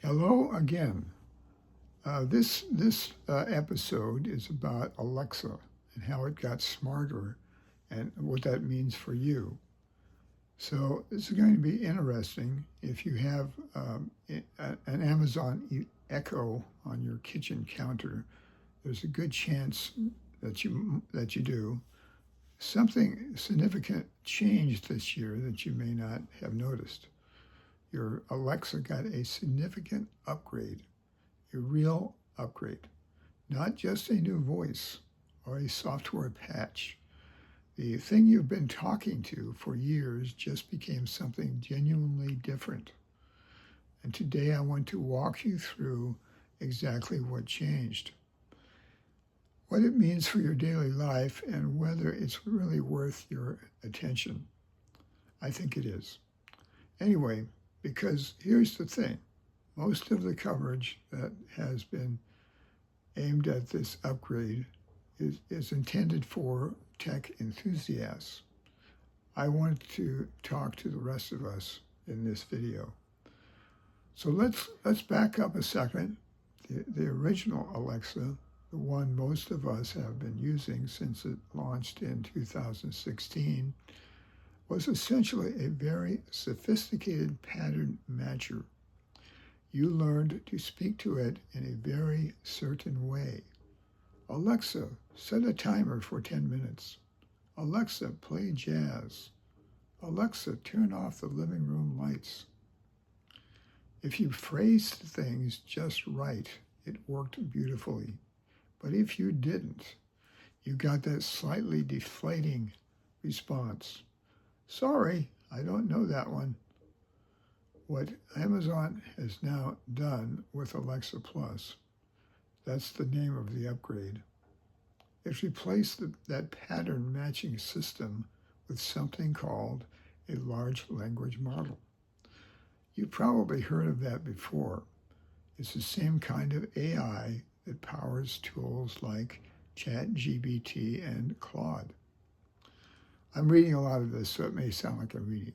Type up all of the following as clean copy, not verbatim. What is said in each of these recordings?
Hello again. This episode is about Alexa and how it got smarter and what that means for you. So this is going to be interesting. If you have an Amazon Echo on your kitchen counter, there's a good chance that you do. Something significant changed this year that you may not have noticed. Your Alexa got a significant upgrade, a real upgrade, not just a new voice or a software patch. The thing you've been talking to for years just became something genuinely different. And today I want to walk you through exactly what changed, what it means for your daily life, and whether it's really worth your attention. I think it is. Anyway, because here's the thing. Most of the coverage that has been aimed at this upgrade is intended for tech enthusiasts. I want to talk to the rest of us in this video. So let's back up a second. The original Alexa, the one most of us have been using since it launched in 2016, was essentially a very sophisticated pattern matcher. You learned to speak to it in a very certain way. Alexa, set a timer for 10 minutes. Alexa, play jazz. Alexa, turn off the living room lights. If you phrased things just right, it worked beautifully. But if you didn't, you got that slightly deflating response. Sorry, I don't know that one. What Amazon has now done with Alexa Plus, that's the name of the upgrade. It's replaced that pattern matching system with something called a large language model. You probably heard of that before. It's the same kind of AI that powers tools like ChatGPT and Claude. I'm reading a lot of this, so it may sound like I'm reading.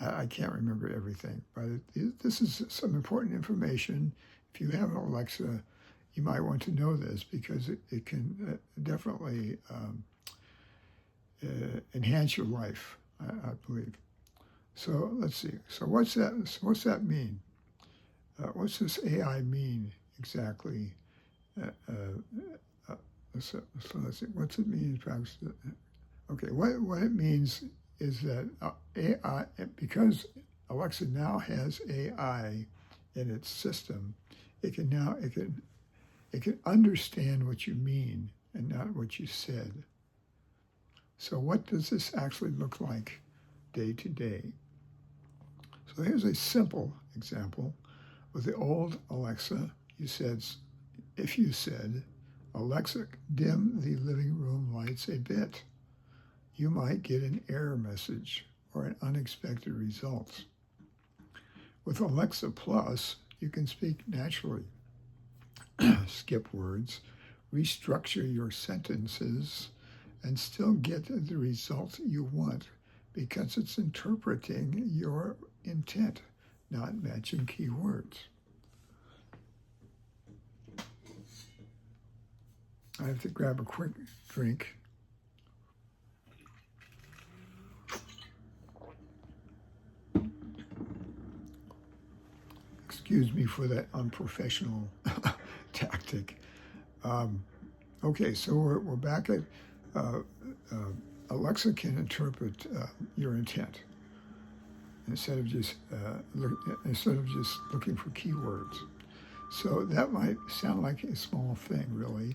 I can't remember everything, but this is some important information. If you have an Alexa, you might want to know this because it can definitely enhance your life, I believe. So let's see. So what's that mean? What's this AI mean exactly? So let's see. What's it mean in practice? Okay, what it means is that AI, because Alexa now has AI in its system, it can understand what you mean and not what you said. So what does this actually look like day to day? So here's a simple example. With the old Alexa, if you said, Alexa, dim the living room lights a bit, you might get an error message or an unexpected result. With Alexa Plus, you can speak naturally, skip words, restructure your sentences, and still get the result you want because it's interpreting your intent, not matching keywords. I have to grab a quick drink. Excuse me for that unprofessional tactic. Okay, so we're back at Alexa can interpret your intent instead of just looking for keywords. So that might sound like a small thing, really,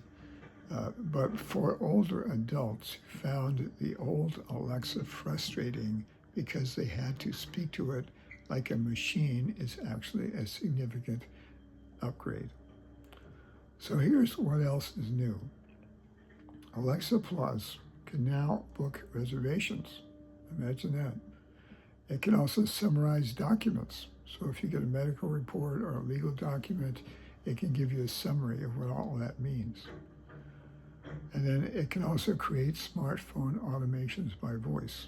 but for older adults who found the old Alexa frustrating because they had to speak to it like a machine, is actually a significant upgrade. So here's what else is new. Alexa Plus can now book reservations. Imagine that. It can also summarize documents. So if you get a medical report or a legal document, it can give you a summary of what all that means. And then it can also create smartphone automations by voice.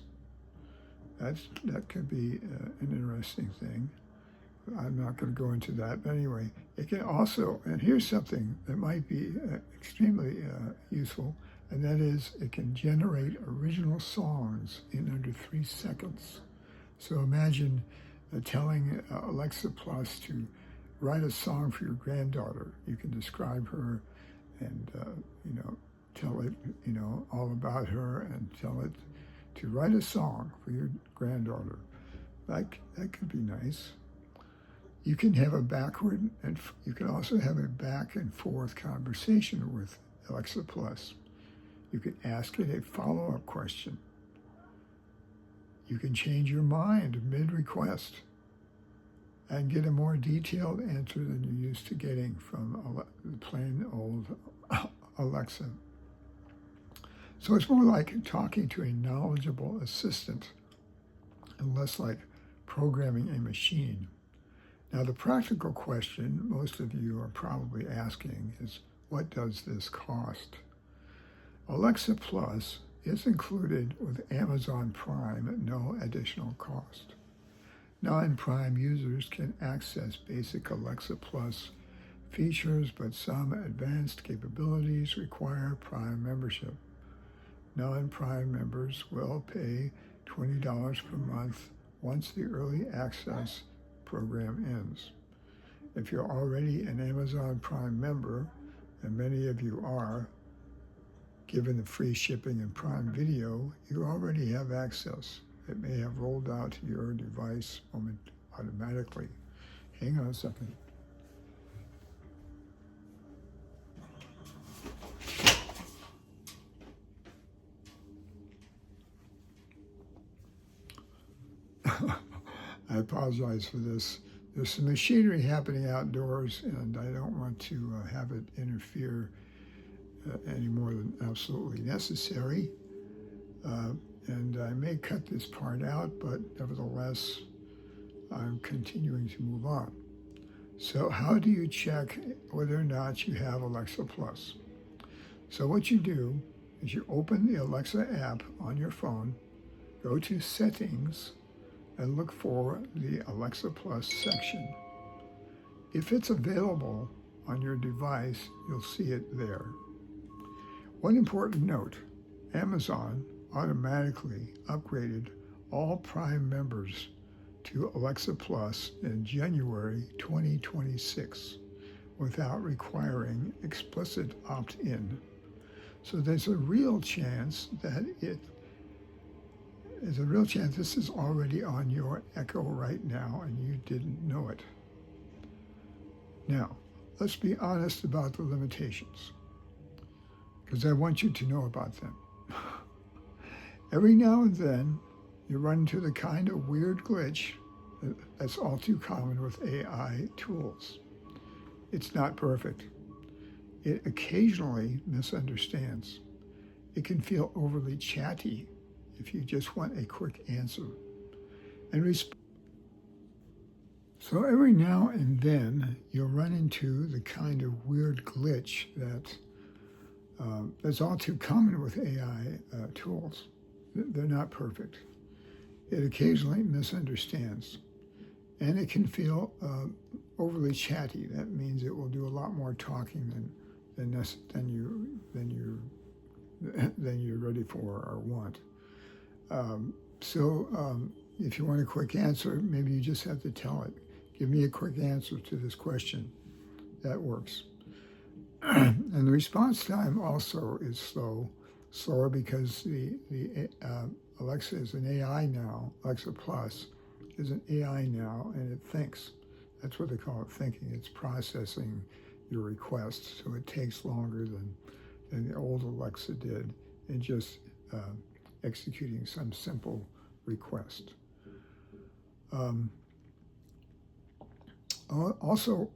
That could be an interesting thing. I'm not going to go into that. But anyway, it can also, and here's something that might be extremely useful, and that is it can generate original songs in under 3 seconds. So imagine telling Alexa Plus to write a song for your granddaughter. You can describe her and, tell it, all about her, and tell it to write a song for your granddaughter. That could be nice. You can have you can also have a back and forth conversation with Alexa Plus. You can ask it a follow-up question. You can change your mind mid-request and get a more detailed answer than you're used to getting from the plain old Alexa. So it's more like talking to a knowledgeable assistant and less like programming a machine. Now, the practical question most of you are probably asking is, what does this cost? Alexa Plus is included with Amazon Prime at no additional cost. Non-Prime users can access basic Alexa Plus features, but some advanced capabilities require Prime membership. Non-Prime members will pay $20 per month once the early access program ends. If you're already an Amazon Prime member, and many of you are, given the free shipping and Prime Video, you already have access. It may have rolled out to your device automatically. Hang on a second. I apologize for this. There's some machinery happening outdoors, and I don't want to have it interfere any more than absolutely necessary. And I may cut this part out, but nevertheless, I'm continuing to move on. So how do you check whether or not you have Alexa Plus? So what you do is you open the Alexa app on your phone, go to Settings, and look for the Alexa Plus section. If it's available on your device, you'll see it there. One important note, Amazon automatically upgraded all Prime members to Alexa Plus in January 2026 without requiring explicit opt-in. So there's a real chance this is already on your Echo right now and you didn't know it. Now, let's be honest about the limitations, because I want you to know about them. Every now and then, you run into the kind of weird glitch that's all too common with AI tools. It's not perfect. It occasionally misunderstands. It can feel overly chatty if you just want a quick answer. So every now and then, you'll run into the kind of weird glitch that's all too common with AI tools. They're not perfect. It occasionally misunderstands, and it can feel overly chatty. That means it will do a lot more talking than you're ready for or want. So if you want a quick answer, maybe you just have to tell it, give me a quick answer to this question. That works. And the response time also is slower because the Alexa is an AI now. Alexa Plus is an AI now, and it thinks. That's what they call it, thinking. It's processing your request, so it takes longer than the old Alexa did in just executing some simple request. Also,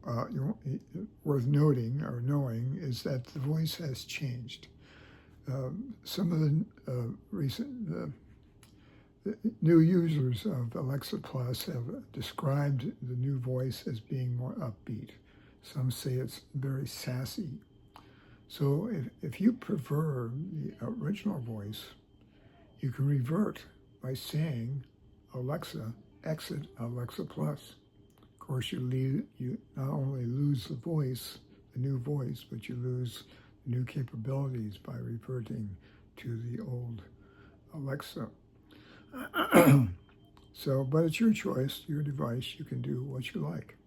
worth noting or knowing is that the voice has changed. Some of the recent new users of Alexa Plus have described the new voice as being more upbeat. Some say it's very sassy. So if you prefer the original voice, you can revert by saying, Alexa, exit Alexa Plus. Of course, you not only lose the voice, the new voice, but you lose new capabilities by reverting to the old Alexa. So, but it's your choice, your device. You can do what you like.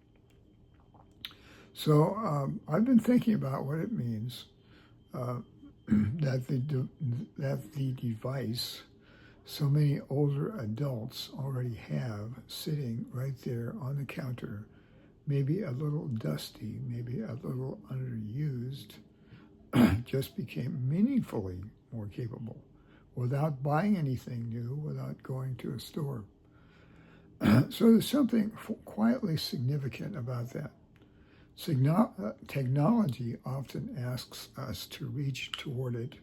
So I've been thinking about what it means that the device so many older adults already have sitting right there on the counter, maybe a little dusty, maybe a little underused, just became meaningfully more capable without buying anything new, without going to a store. So there's something quietly significant about that. Technology often asks us to reach toward it,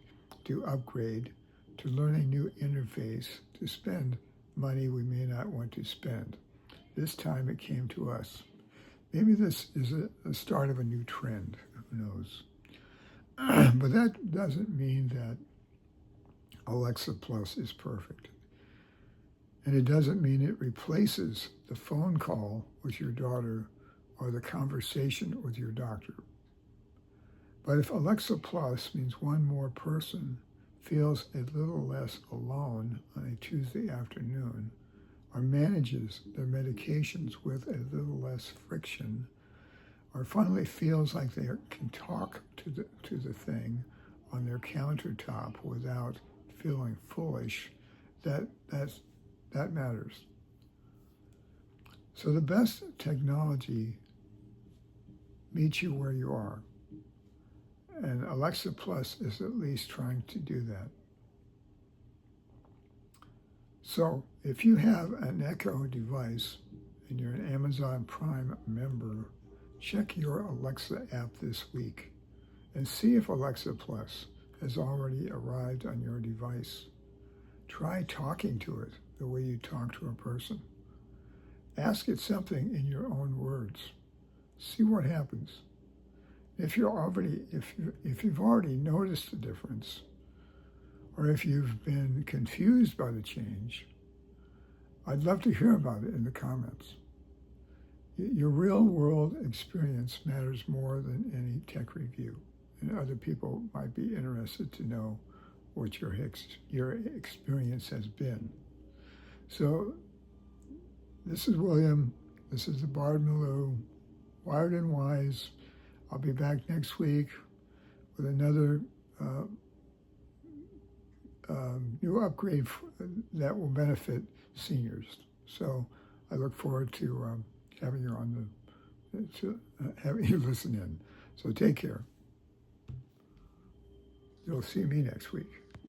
to upgrade, to learn a new interface, to spend money we may not want to spend. This time it came to us. Maybe this is the start of a new trend, who knows? But that doesn't mean that Alexa Plus is perfect. And it doesn't mean it replaces the phone call with your daughter or the conversation with your doctor. But if Alexa Plus means one more person feels a little less alone on a Tuesday afternoon, or manages their medications with a little less friction, or finally feels like they can talk to the thing on their countertop without feeling foolish, that matters. So the best technology meets you where you are. And Alexa Plus is at least trying to do that. So if you have an Echo device and you're an Amazon Prime member, check your Alexa app this week and see if Alexa Plus has already arrived on your device. Try talking to it the way you talk to a person. Ask it something in your own words. See what happens. If you've already noticed the difference, or if you've been confused by the change, I'd love to hear about it in the comments. Your real world experience matters more than any tech review, and other people might be interested to know what your experience has been. So this is William. This is the Bard Malou, Wired and Wise. I'll be back next week with another new upgrade that will benefit seniors. So I look forward to having you having you listen in. So take care. You'll see me next week.